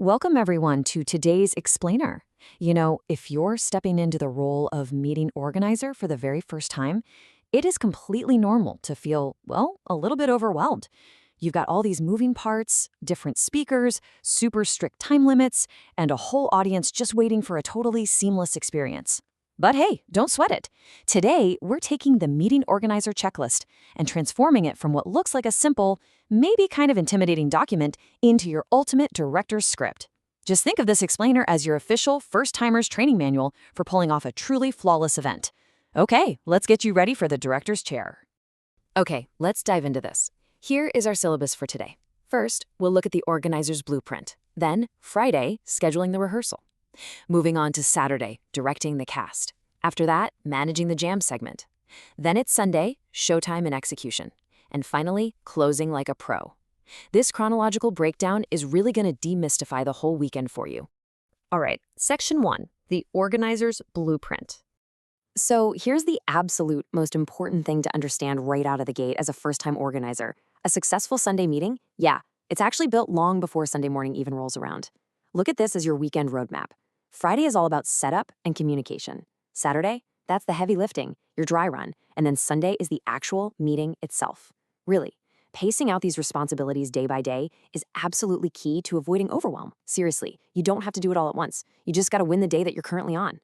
Welcome, everyone, to today's Explainer. If you're stepping into the role of meeting organizer for the very first time, it is completely normal to feel, well, a little bit overwhelmed. You've got all these moving parts, different speakers, super strict time limits, and a whole audience just waiting for a totally seamless experience. But hey, don't sweat it. Today, we're taking the meeting organizer checklist and transforming it from what looks like a simple, maybe kind of intimidating document into your ultimate director's script. Just think of this explainer as your official first-timers training manual for pulling off a truly flawless event. Okay, let's get you ready for the director's chair. Okay, let's dive into this. Here is our syllabus for today. First, we'll look at the organizer's blueprint. Then, Friday, scheduling the rehearsal. Moving on to Saturday, directing the cast. After that, managing the jam segment. Then it's Sunday, showtime and execution. And finally, closing like a pro. This chronological breakdown is really going to demystify the whole weekend for you. All right, Section 1, the organizer's blueprint. So here's the absolute most important thing to understand right out of the gate as a first-time organizer. A successful Sunday meeting? Yeah, it's actually built long before Sunday morning even rolls around. Look at this as your weekend roadmap. Friday is all about setup and communication. Saturday, that's the heavy lifting, your dry run. And then Sunday is the actual meeting itself. Really, pacing out these responsibilities day by day is absolutely key to avoiding overwhelm. Seriously, you don't have to do it all at once. You just got to win the day that you're currently on.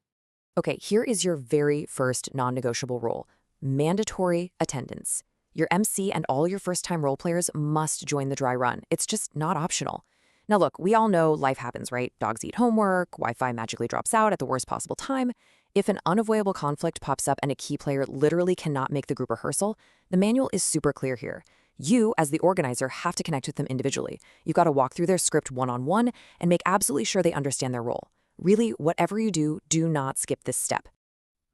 Okay, here is your very first non-negotiable rule: mandatory attendance. Your MC and all your first-time role players must join the dry run. It's just not optional. Now look, we all know life happens, right? Dogs eat homework, Wi-Fi magically drops out at the worst possible time. If an unavoidable conflict pops up and a key player literally cannot make the group rehearsal, the manual is super clear here. You, as the organizer, have to connect with them individually. You've got to walk through their script one-on-one and make absolutely sure they understand their role. Really, whatever you do, do not skip this step.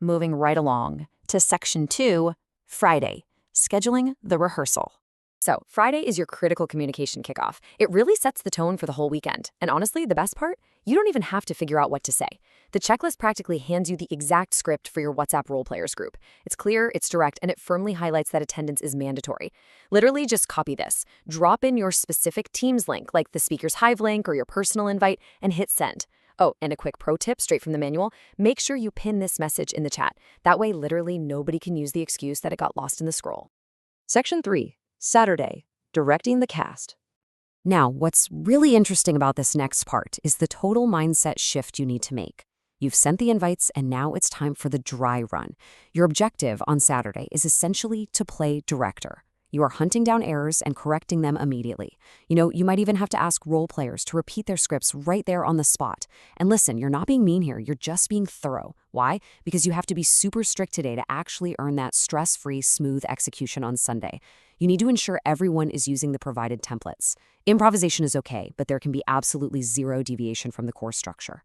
Moving right along to Section 2, Friday, scheduling the rehearsal. So, Friday is your critical communication kickoff. It really sets the tone for the whole weekend. And honestly, the best part? You don't even have to figure out what to say. The checklist practically hands you the exact script for your WhatsApp role players group. It's clear, it's direct, and it firmly highlights that attendance is mandatory. Literally, just copy this. Drop in your specific Teams link, like the speaker's Hive link or your personal invite, and hit send. Oh, and a quick pro tip straight from the manual: make sure you pin this message in the chat. That way, literally nobody can use the excuse that it got lost in the scroll. Section 3. Saturday, directing the cast. Now, what's really interesting about this next part is the total mindset shift you need to make. You've sent the invites, and now it's time for the dry run. Your objective on Saturday is essentially to play director. You are hunting down errors and correcting them immediately. You might even have to ask role players to repeat their scripts right there on the spot. And listen, you're not being mean here, you're just being thorough. Why? Because you have to be super strict today to actually earn that stress-free, smooth execution on Sunday. You need to ensure everyone is using the provided templates. Improvisation is okay, but there can be absolutely zero deviation from the core structure.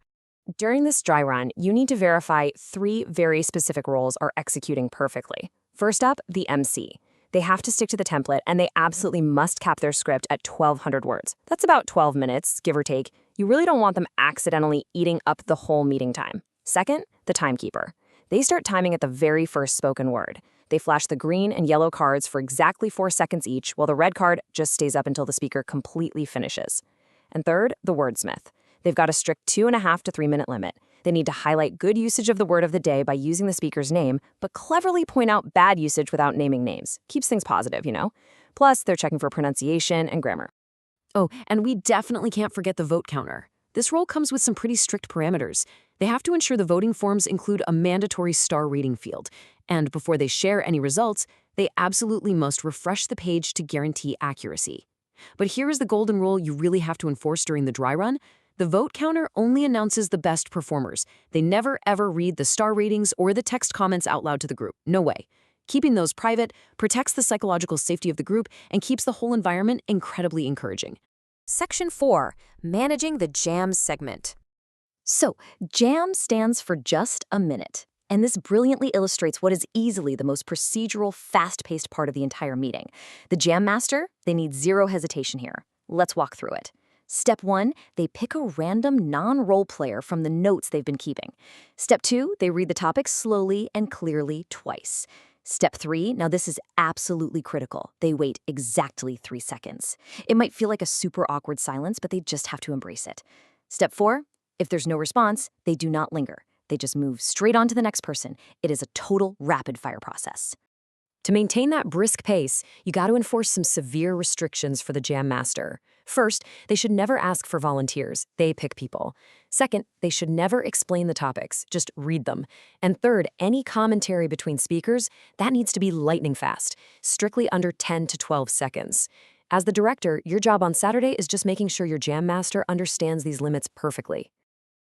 During this dry run, you need to verify 3 very specific roles are executing perfectly. First up, the MC. They have to stick to the template, and they absolutely must cap their script at 1,200 words. That's about 12 minutes, give or take. You really don't want them accidentally eating up the whole meeting time. Second, the timekeeper. They start timing at the very first spoken word. They flash the green and yellow cards for exactly 4 seconds each, while the red card just stays up until the speaker completely finishes. And third, the wordsmith. They've got a strict 2.5 to 3 minute limit. They need to highlight good usage of the word of the day by using the speaker's name, but cleverly point out bad usage without naming names. Keeps things positive, Plus, they're checking for pronunciation and grammar. Oh, and we definitely can't forget the vote counter. This role comes with some pretty strict parameters. They have to ensure the voting forms include a mandatory star rating field. And before they share any results, they absolutely must refresh the page to guarantee accuracy. But here is the golden rule you really have to enforce during the dry run. The vote counter only announces the best performers. They never ever read the star ratings or the text comments out loud to the group. No way. Keeping those private protects the psychological safety of the group and keeps the whole environment incredibly encouraging. Section 4, managing the jam segment. So, jam stands for just a minute. And this brilliantly illustrates what is easily the most procedural, fast-paced part of the entire meeting. The jam master, they need zero hesitation here. Let's walk through it. Step 1, they pick a random non-role player from the notes they've been keeping. Step 2, they read the topic slowly and clearly twice. Step 3, now this is absolutely critical. They wait exactly 3 seconds. It might feel like a super awkward silence, but they just have to embrace it. Step 4, if there's no response, they do not linger. They just move straight on to the next person. It is a total rapid-fire process. To maintain that brisk pace, you got to enforce some severe restrictions for the Jam Master. First, they should never ask for volunteers. They pick people. Second, they should never explain the topics. Just read them. And third, any commentary between speakers, that needs to be lightning fast, strictly under 10 to 12 seconds. As the director, your job on Saturday is just making sure your Jam Master understands these limits perfectly.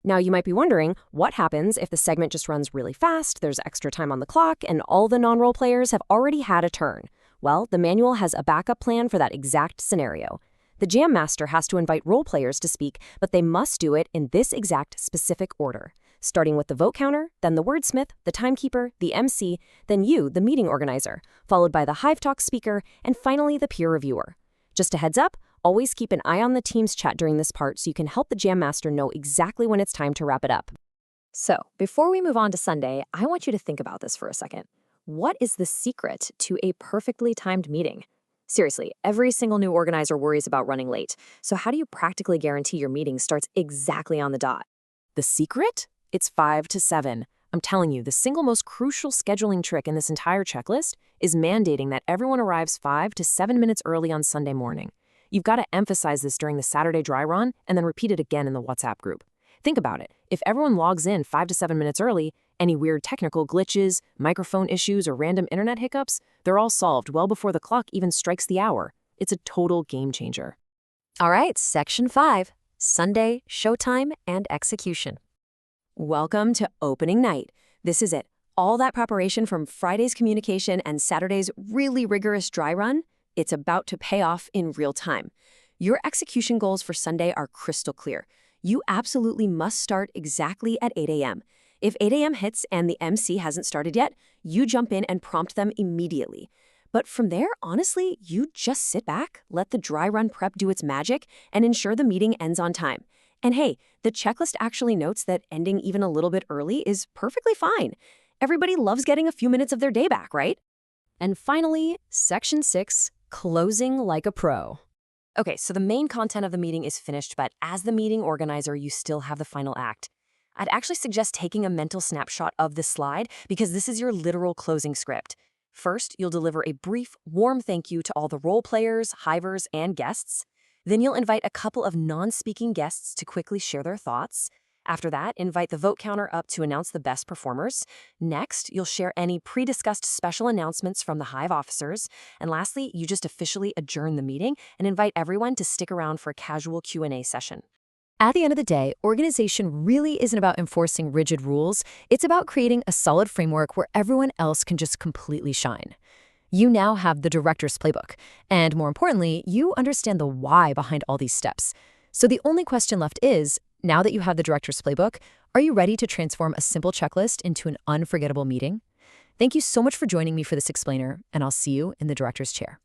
Now, you might be wondering, what happens if the segment just runs really fast, there's extra time on the clock, and all the non-role players have already had a turn? Well, the manual has a backup plan for that exact scenario. The Jam Master has to invite role players to speak, but they must do it in this exact specific order, starting with the vote counter, then the wordsmith, the timekeeper, the MC, then you, the meeting organizer, followed by the Hive Talk speaker, and finally the peer reviewer. Just a heads up, always keep an eye on the Teams chat during this part so you can help the Jam Master know exactly when it's time to wrap it up. So, before we move on to Sunday, I want you to think about this for a second. What is the secret to a perfectly timed meeting? Seriously, every single new organizer worries about running late. So how do you practically guarantee your meeting starts exactly on the dot? The secret? It's 5 to 7. I'm telling you, the single most crucial scheduling trick in this entire checklist is mandating that everyone arrives 5 to 7 minutes early on Sunday morning. You've got to emphasize this during the Saturday dry run and then repeat it again in the WhatsApp group. Think about it. If everyone logs in 5 to 7 minutes early, any weird technical glitches, microphone issues, or random internet hiccups, they're all solved well before the clock even strikes the hour. It's a total game changer. All right, Section 5, Sunday, Showtime, and Execution. Welcome to opening night. This is it. All that preparation from Friday's communication and Saturday's really rigorous dry run, it's about to pay off in real time. Your execution goals for Sunday are crystal clear. You absolutely must start exactly at 8 a.m. If 8 a.m. hits and the MC hasn't started yet, you jump in and prompt them immediately. But from there, honestly, you just sit back, let the dry run prep do its magic, and ensure the meeting ends on time. And hey, the checklist actually notes that ending even a little bit early is perfectly fine. Everybody loves getting a few minutes of their day back, right? And finally, Section 6, Closing like a pro. Okay, so the main content of the meeting is finished, but as the meeting organizer, you still have the final act. I'd actually suggest taking a mental snapshot of this slide because this is your literal closing script. First, you'll deliver a brief, warm thank you to all the role players, hivers, and guests. Then you'll invite a couple of non-speaking guests to quickly share their thoughts. After that, invite the vote counter up to announce the best performers. Next, you'll share any pre-discussed special announcements from the Hive officers. And lastly, you just officially adjourn the meeting and invite everyone to stick around for a casual Q&A session. At the end of the day, organization really isn't about enforcing rigid rules. It's about creating a solid framework where everyone else can just completely shine. You now have the director's playbook. And more importantly, you understand the why behind all these steps. So the only question left is, now that you have the director's playbook, are you ready to transform a simple checklist into an unforgettable meeting? Thank you so much for joining me for this explainer, and I'll see you in the director's chair.